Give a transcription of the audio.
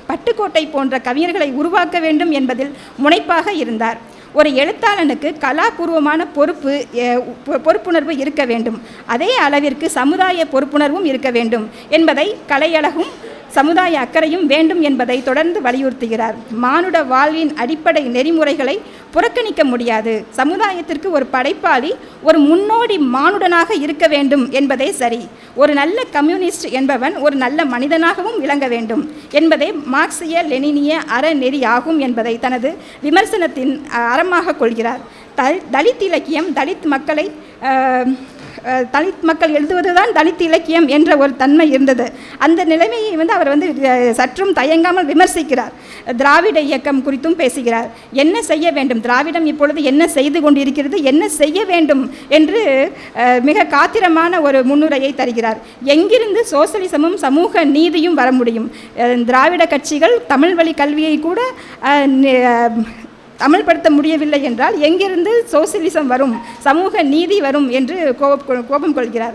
பட்டுக்கோட்டை போன்ற கவிஞர்களை உருவாக்க வேண்டும் என்பதில் முனைப்பாக இருந்தார். ஒரு எழுத்தாளனுக்கு கலாபூர்வமான பொறுப்புணர்வு இருக்க வேண்டும், அதே அளவிற்கு சமுதாய பொறுப்புணர்வும் இருக்க வேண்டும் என்பதை கலையழகும் சமுதாய அக்கறையும் வேண்டும் என்பதை தொடர்ந்து வலியுறுத்துகிறார். மானுட வாழ்வின் அடிப்படை நெறிமுறைகளை புறக்கணிக்க முடியாது. சமுதாயத்திற்கு ஒரு படைப்பாளி ஒரு முன்னோடி மானுடனாக இருக்க வேண்டும் என்பதே சரி. ஒரு நல்ல கம்யூனிஸ்ட் என்பவன் ஒரு நல்ல மனிதனாகவும் விளங்க வேண்டும் என்பதே மார்க்சிய லெனினிய அறநெறி ஆகும் என்பதை தனது விமர்சனத்தின் அறமாக கொள்கிறார். தலித் இலக்கியம் தலித் மக்கள் எழுதுவதுதான் தலித் இலக்கியம் என்ற ஒரு தன்மை இருந்தது. அந்த நிலைமையை அவர் சற்றும் தயங்காமல் விமர்சிக்கிறார். திராவிட இயக்கம் குறித்தும் பேசுகிறார். என்ன செய்ய வேண்டும், திராவிடம் இப்பொழுது என்ன செய்து கொண்டிருக்கிறது, என்ன செய்ய வேண்டும் என்று மிக காத்திரமான ஒரு முன்னுரையை தருகிறார். எங்கிருந்து சோசலிசமும் சமூக நீதியும் வர முடியும்? திராவிட கட்சிகள் தமிழ் வழி கல்வியை கூட அமல்படுத்த முடியவில்லை என்றால் எங்கிருந்து சோசியலிசம் வரும், சமூக நீதி வரும் என்று கோபம் கொள்கிறார்.